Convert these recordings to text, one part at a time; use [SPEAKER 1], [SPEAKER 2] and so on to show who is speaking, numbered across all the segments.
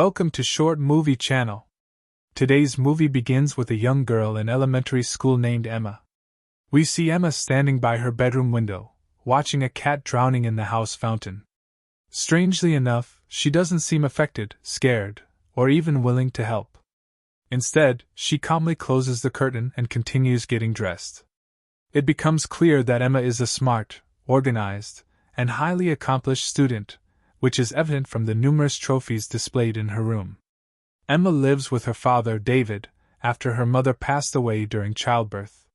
[SPEAKER 1] Welcome to Short Movie Channel. Today's movie begins with a young girl in elementary school named Emma. We see Emma standing by her bedroom window, watching a cat drowning in the house fountain. Strangely enough, she doesn't seem affected, scared, or even willing to help. Instead, she calmly closes the curtain and continues getting dressed. It becomes clear that Emma is a smart, organized, and highly accomplished student, which is evident from the numerous trophies displayed in her room. Emma lives with her father, David, after her mother passed away during childbirth.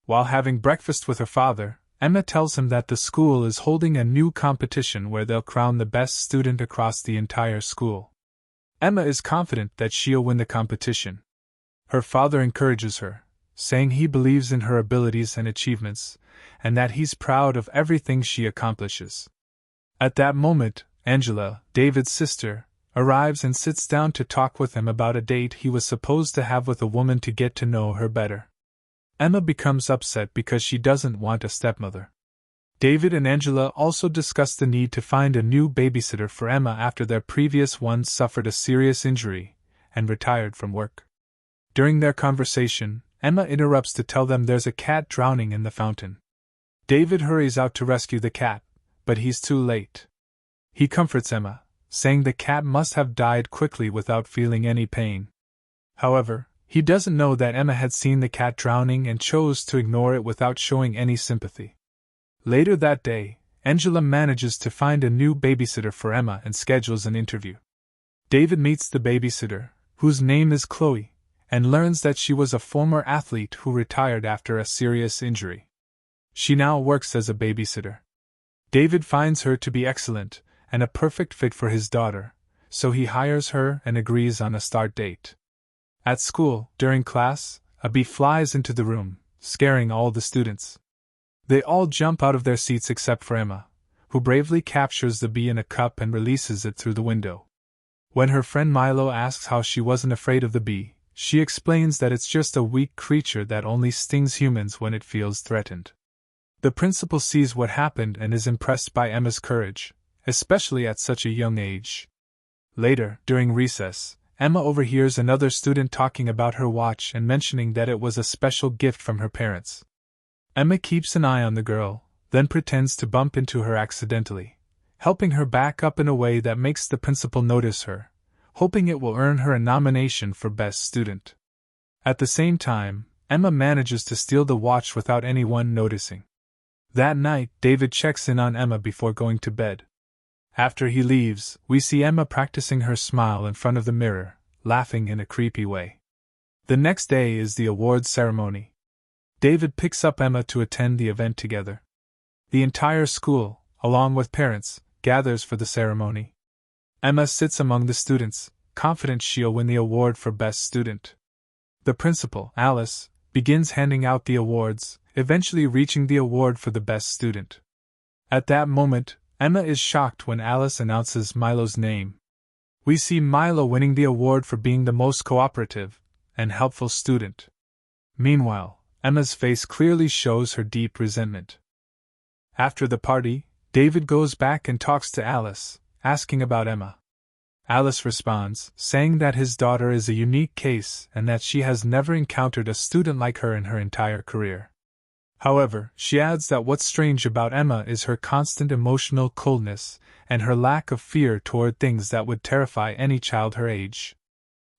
[SPEAKER 1] While having breakfast with her father, Emma tells him that the school is holding a new competition where they'll crown the best student across the entire school. Emma is confident that she'll win the competition. Her father encourages her, saying he believes in her abilities and achievements, and that he's proud of everything she accomplishes. At that moment, Angela, David's sister, arrives and sits down to talk with him about a date he was supposed to have with a woman to get to know her better. Emma becomes upset because she doesn't want a stepmother. David and Angela also discuss the need to find a new babysitter for Emma after their previous one suffered a serious injury and retired from work. During their conversation, Emma interrupts to tell them there's a cat drowning in the fountain. David hurries out to rescue the cat, but he's too late. He comforts Emma, saying the cat must have died quickly without feeling any pain. However, he doesn't know that Emma had seen the cat drowning and chose to ignore it without showing any sympathy. Later that day, Angela manages to find a new babysitter for Emma and schedules an interview. David meets the babysitter, whose name is Chloe, and learns that she was a former athlete who retired after a serious injury. She now works as a babysitter. David finds her to be excellent and a perfect fit for his daughter, so he hires her and agrees on a start date. At school, during class, a bee flies into the room, scaring all the students. They all jump out of their seats except for Emma, who bravely captures the bee in a cup and releases it through the window. When her friend Milo asks how she wasn't afraid of the bee, she explains that it's just a weak creature that only stings humans when it feels threatened. The principal sees what happened and is impressed by Emma's courage, especially at such a young age. Later, during recess, Emma overhears another student talking about her watch and mentioning that it was a special gift from her parents. Emma keeps an eye on the girl, then pretends to bump into her accidentally, helping her back up in a way that makes the principal notice her, hoping it will earn her a nomination for Best Student. At the same time, Emma manages to steal the watch without anyone noticing. That night, David checks in on Emma before going to bed. After he leaves, we see Emma practicing her smile in front of the mirror, laughing in a creepy way. The next day is the awards ceremony. David picks up Emma to attend the event together. The entire school, along with parents, gathers for the ceremony. Emma sits among the students, confident she'll win the award for Best Student. The principal, Alice, begins handing out the awards, eventually reaching the award for the Best Student. At that moment, Emma is shocked when Alice announces Milo's name. We see Milo winning the award for being the most cooperative and helpful student. Meanwhile, Emma's face clearly shows her deep resentment. After the party, David goes back and talks to Alice, asking about Emma. Alice responds, saying that his daughter is a unique case and that she has never encountered a student like her in her entire career. However, she adds that what's strange about Emma is her constant emotional coldness and her lack of fear toward things that would terrify any child her age.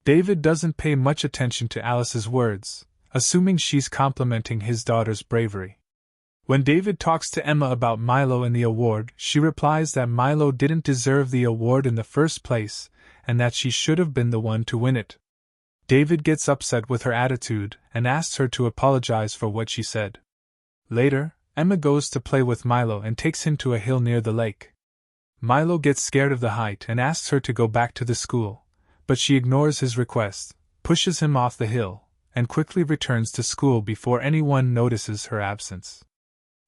[SPEAKER 1] David doesn't pay much attention to Alice's words, assuming she's complimenting his daughter's bravery. When David talks to Emma about Milo and the award, she replies that Milo didn't deserve the award in the first place and that she should have been the one to win it. David gets upset with her attitude and asks her to apologize for what she said. Later, Emma goes to play with Milo and takes him to a hill near the lake. Milo gets scared of the height and asks her to go back to the school, but she ignores his request, pushes him off the hill, and quickly returns to school before anyone notices her absence.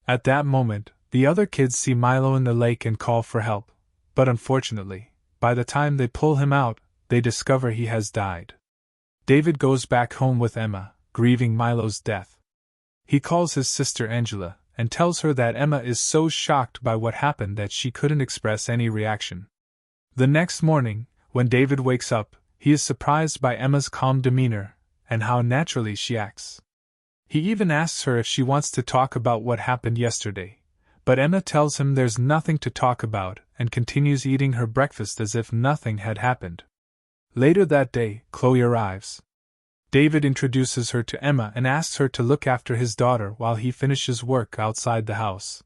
[SPEAKER 1] At that moment, the other kids see Milo in the lake and call for help, but unfortunately, by the time they pull him out, they discover he has died. David goes back home with Emma, grieving Milo's death. He calls his sister Angela and tells her that Emma is so shocked by what happened that she couldn't express any reaction. The next morning, When David wakes up, he is surprised by Emma's calm demeanor and how naturally she acts. He even asks her if she wants to talk about what happened yesterday, but Emma tells him there's nothing to talk about and continues eating her breakfast as if nothing had happened. Later that day, Chloe arrives. David introduces her to Emma and asks her to look after his daughter while he finishes work outside the house.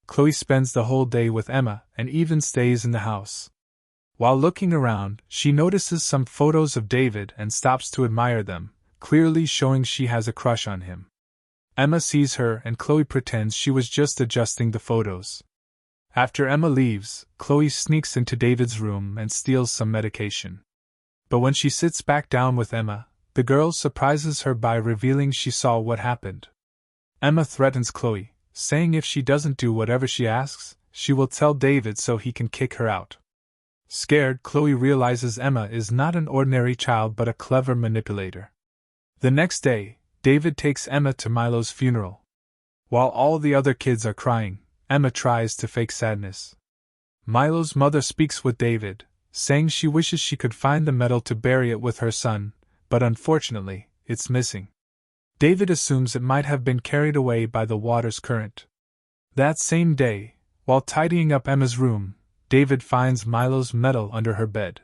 [SPEAKER 1] Chloe spends the whole day with Emma and even stays in the house. While looking around, she notices some photos of David and stops to admire them, clearly showing she has a crush on him. Emma sees her and Chloe pretends she was just adjusting the photos. After Emma leaves, Chloe sneaks into David's room and steals some medication. But when she sits back down with Emma, the girl surprises her by revealing she saw what happened. Emma threatens Chloe, saying if she doesn't do whatever she asks, she will tell David so he can kick her out. Scared, Chloe realizes Emma is not an ordinary child but a clever manipulator. The next day, David takes Emma to Milo's funeral. While all the other kids are crying, Emma tries to fake sadness. Milo's mother speaks with David, saying she wishes she could find the medal to bury it with her son, but unfortunately, it's missing. David assumes it might have been carried away by the water's current. That same day, while tidying up Emma's room, David finds Milo's medal under her bed.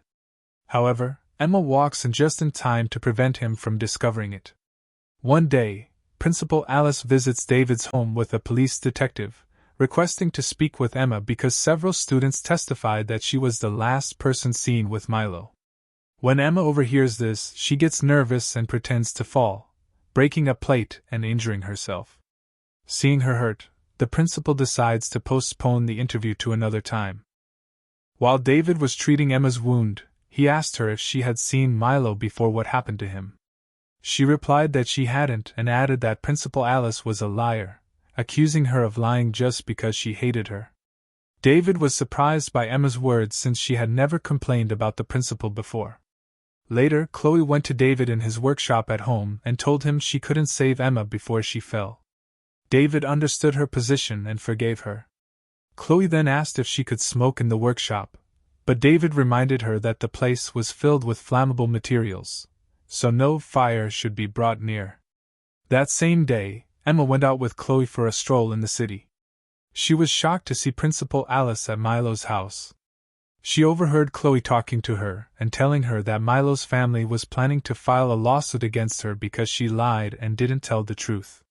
[SPEAKER 1] However, Emma walks in just in time to prevent him from discovering it. One day, Principal Alice visits David's home with a police detective, requesting to speak with Emma because several students testified that she was the last person seen with Milo. When Emma overhears this, she gets nervous and pretends to fall, breaking a plate and injuring herself. Seeing her hurt, the principal decides to postpone the interview to another time. While David was treating Emma's wound, he asked her if she had seen Milo before what happened to him. She replied that she hadn't and added that Principal Alice was a liar, accusing her of lying just because she hated her. David was surprised by Emma's words since she had never complained about the principal before. Later, Chloe went to David in his workshop at home and told him she couldn't save Emma before she fell. David understood her position and forgave her. Chloe then asked if she could smoke in the workshop, but David reminded her that the place was filled with flammable materials, so no fire should be brought near. That same day, Emma went out with Chloe for a stroll in the city. She was shocked to see Principal Alice at Milo's house. She overheard Chloe talking to her and telling her that Milo's family was planning to file a lawsuit against her because she lied and didn't tell the truth.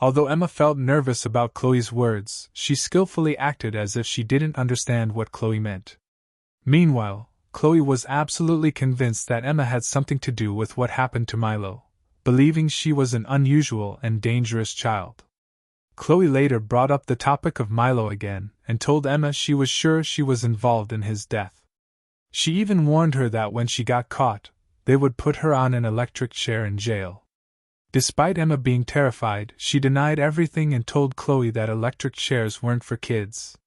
[SPEAKER 1] Although Emma felt nervous about Chloe's words, she skillfully acted as if she didn't understand what Chloe meant. Meanwhile, Chloe was absolutely convinced that Emma had something to do with what happened to Milo, believing she was an unusual and dangerous child. Chloe later brought up the topic of Milo again and told Emma she was sure she was involved in his death. She even warned her that when she got caught, they would put her on an electric chair in jail. Despite Emma being terrified, she denied everything and told Chloe that electric chairs weren't for kids.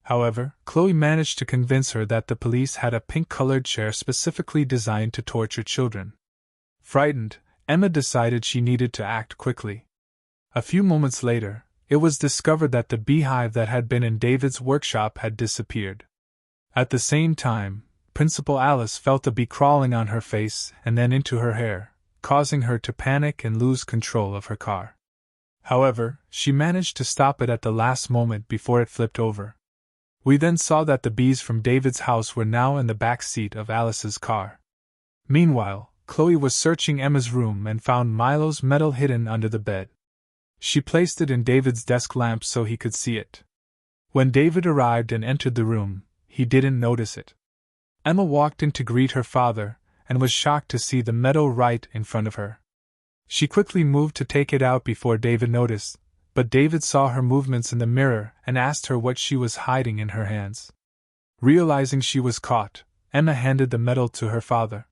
[SPEAKER 1] However, Chloe managed to convince her that the police had a pink-colored chair specifically designed to torture children. Frightened, Emma decided she needed to act quickly. A few moments later, it was discovered that the beehive that had been in David's workshop had disappeared. At the same time, Principal Alice felt a bee crawling on her face and then into her hair, causing her to panic and lose control of her car. However, she managed to stop it at the last moment before it flipped over. We then saw that the bees from David's house were now in the back seat of Alice's car. Meanwhile, Chloe was searching Emma's room and found Milo's medal hidden under the bed. She placed it in David's desk lamp so he could see it. When David arrived and entered the room, he didn't notice it. Emma walked in to greet her father and was shocked to see the medal right in front of her. She quickly moved to take it out before David noticed, but David saw her movements in the mirror and asked her what she was hiding in her hands. Realizing she was caught, Emma handed the medal to her father.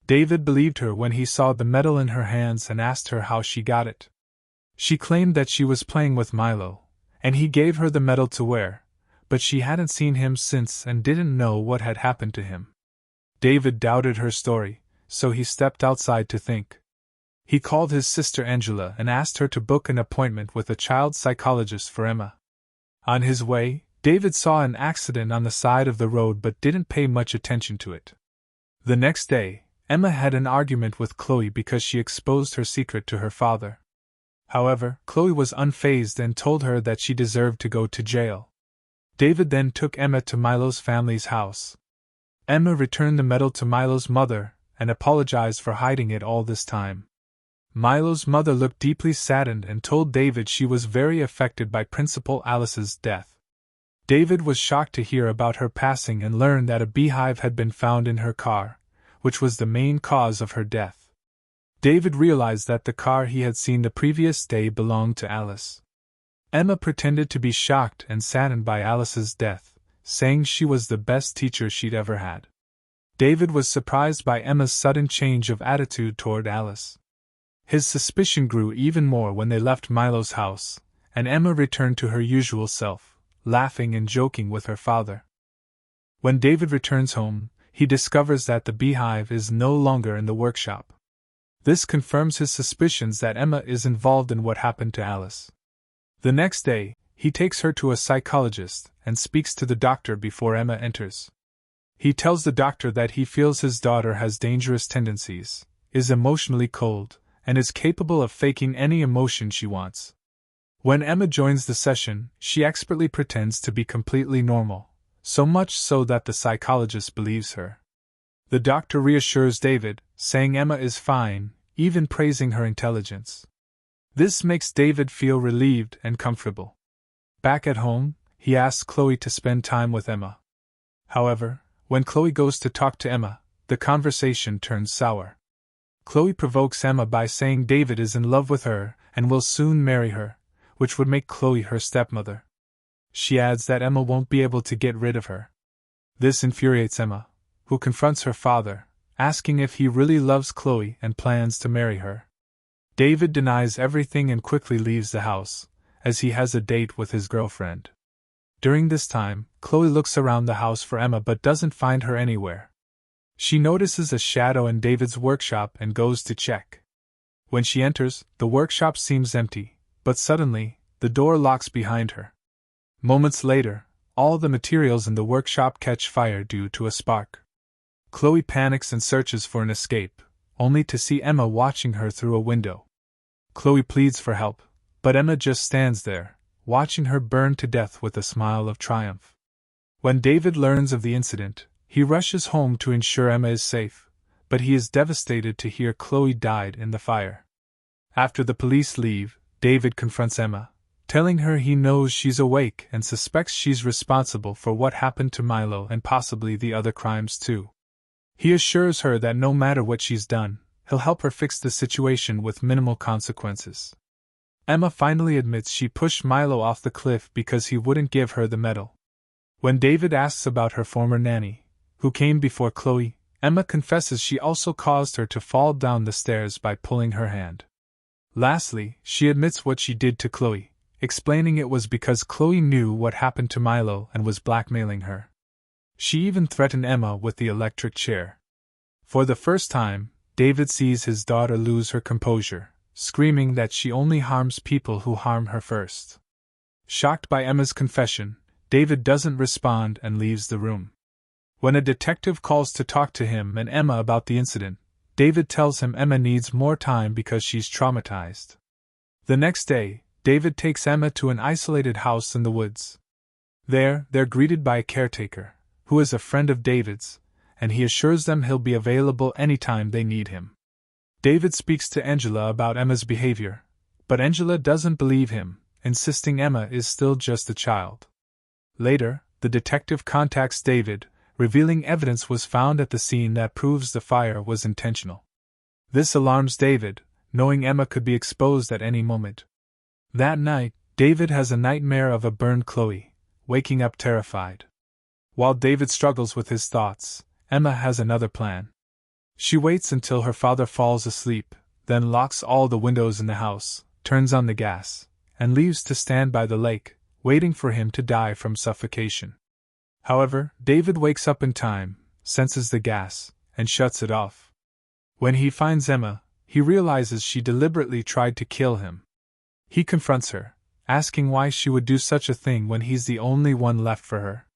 [SPEAKER 1] David believed her when he saw the medal in her hands and asked her how she got it. She claimed that she was playing with Milo, and he gave her the medal to wear, but she hadn't seen him since and didn't know what had happened to him. David doubted her story, so he stepped outside to think. He called his sister Angela and asked her to book an appointment with a child psychologist for Emma. On his way, David saw an accident on the side of the road but didn't pay much attention to it. The next day, Emma had an argument with Chloe because she exposed her secret to her father. However, Chloe was unfazed and told her that she deserved to go to jail. David then took Emma to Milo's family's house. Emma returned the medal to Milo's mother and apologized for hiding it all this time. Milo's mother looked deeply saddened and told David she was very affected by Principal Alice's death. David was shocked to hear about her passing and learned that a beehive had been found in her car, which was the main cause of her death. David realized that the car he had seen the previous day belonged to Alice. Emma pretended to be shocked and saddened by Alice's death, saying she was the best teacher she'd ever had. David was surprised by Emma's sudden change of attitude toward Alice. His suspicion grew even more when they left Milo's house, and Emma returned to her usual self, laughing and joking with her father. When David returns home, he discovers that the beehive is no longer in the workshop. This confirms his suspicions that Emma is involved in what happened to Alice. The next day, he takes her to a psychologist and speaks to the doctor before Emma enters. He tells the doctor that he feels his daughter has dangerous tendencies, is emotionally cold, and is capable of faking any emotion she wants. When Emma joins the session, she expertly pretends to be completely normal, so much so that the psychologist believes her. The doctor reassures David, saying Emma is fine, even praising her intelligence. This makes David feel relieved and comfortable. Back at home, he asks Chloe to spend time with Emma. However, when Chloe goes to talk to Emma, the conversation turns sour. Chloe provokes Emma by saying David is in love with her and will soon marry her, which would make Chloe her stepmother. She adds that Emma won't be able to get rid of her. This infuriates Emma, who confronts her father, asking if he really loves Chloe and plans to marry her. David denies everything and quickly leaves the house, as he has a date with his girlfriend. During this time, Chloe looks around the house for Emma but doesn't find her anywhere. She notices a shadow in David's workshop and goes to check. When she enters, the workshop seems empty, but suddenly, the door locks behind her. Moments later, all the materials in the workshop catch fire due to a spark. Chloe panics and searches for an escape, only to see Emma watching her through a window. Chloe pleads for help, but Emma just stands there, watching her burn to death with a smile of triumph. When David learns of the incident, he rushes home to ensure Emma is safe, but he is devastated to hear Chloe died in the fire. After the police leave, David confronts Emma, telling her he knows she's awake and suspects she's responsible for what happened to Milo and possibly the other crimes too. He assures her that no matter what she's done, he'll help her fix the situation with minimal consequences. Emma finally admits she pushed Milo off the cliff because he wouldn't give her the medal. When David asks about her former nanny, who came before Chloe, Emma confesses she also caused her to fall down the stairs by pulling her hand. Lastly, she admits what she did to Chloe, explaining it was because Chloe knew what happened to Milo and was blackmailing her. She even threatened Emma with the electric chair. For the first time, David sees his daughter lose her composure, screaming that she only harms people who harm her first. Shocked by Emma's confession, David doesn't respond and leaves the room. When a detective calls to talk to him and Emma about the incident, David tells him Emma needs more time because she's traumatized. The next day, David takes Emma to an isolated house in the woods. There, they're greeted by a caretaker, who is a friend of David's, and he assures them he'll be available anytime they need him. David speaks to Angela about Emma's behavior, but Angela doesn't believe him, insisting Emma is still just a child. Later, the detective contacts David, revealing evidence was found at the scene that proves the fire was intentional. This alarms David, knowing Emma could be exposed at any moment. That night, David has a nightmare of a burned Chloe, waking up terrified. While David struggles with his thoughts, Emma has another plan. She waits until her father falls asleep, then locks all the windows in the house, turns on the gas, and leaves to stand by the lake, waiting for him to die from suffocation. However, David wakes up in time, senses the gas, and shuts it off. When he finds Emma, he realizes she deliberately tried to kill him. He confronts her, asking why she would do such a thing when he's the only one left for her.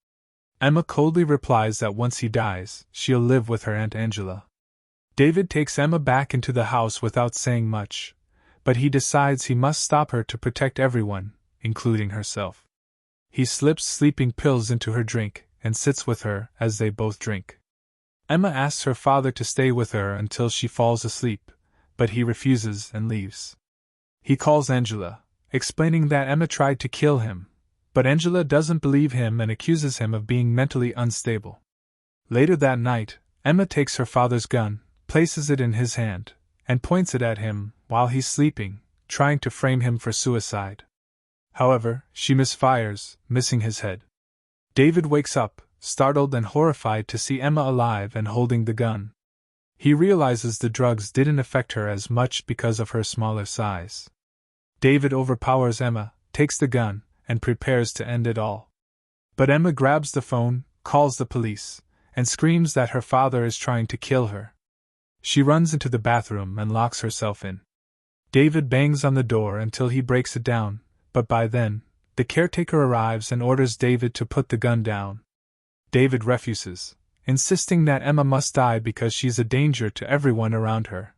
[SPEAKER 1] Emma coldly replies that once he dies, she'll live with her Aunt Angela. David takes Emma back into the house without saying much, but he decides he must stop her to protect everyone, including herself. He slips sleeping pills into her drink and sits with her as they both drink. Emma asks her father to stay with her until she falls asleep, but he refuses and leaves. He calls Angela, explaining that Emma tried to kill him, but Angela doesn't believe him and accuses him of being mentally unstable. Later that night, Emma takes her father's gun, places it in his hand, and points it at him while he's sleeping, trying to frame him for suicide. However, she misfires, missing his head. David wakes up, startled and horrified to see Emma alive and holding the gun. He realizes the drugs didn't affect her as much because of her smaller size. David overpowers Emma, takes the gun, and prepares to end it all. But Emma grabs the phone, calls the police, and screams that her father is trying to kill her. She runs into the bathroom and locks herself in. David bangs on the door until he breaks it down, but by then, the caretaker arrives and orders David to put the gun down. David refuses, insisting that Emma must die because she's a danger to everyone around her.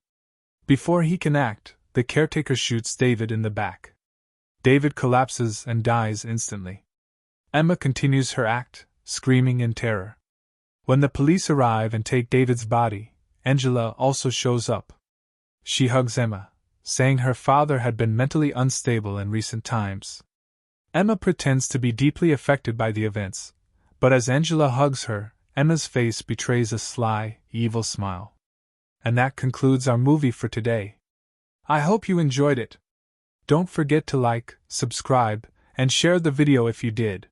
[SPEAKER 1] Before he can act, the caretaker shoots David in the back. David collapses and dies instantly. Emma continues her act, screaming in terror. When the police arrive and take David's body, Angela also shows up. She hugs Emma, saying her father had been mentally unstable in recent times. Emma pretends to be deeply affected by the events, but as Angela hugs her, Emma's face betrays a sly, evil smile. And that concludes our movie for today. I hope you enjoyed it. Don't forget to like, subscribe, and share the video if you did.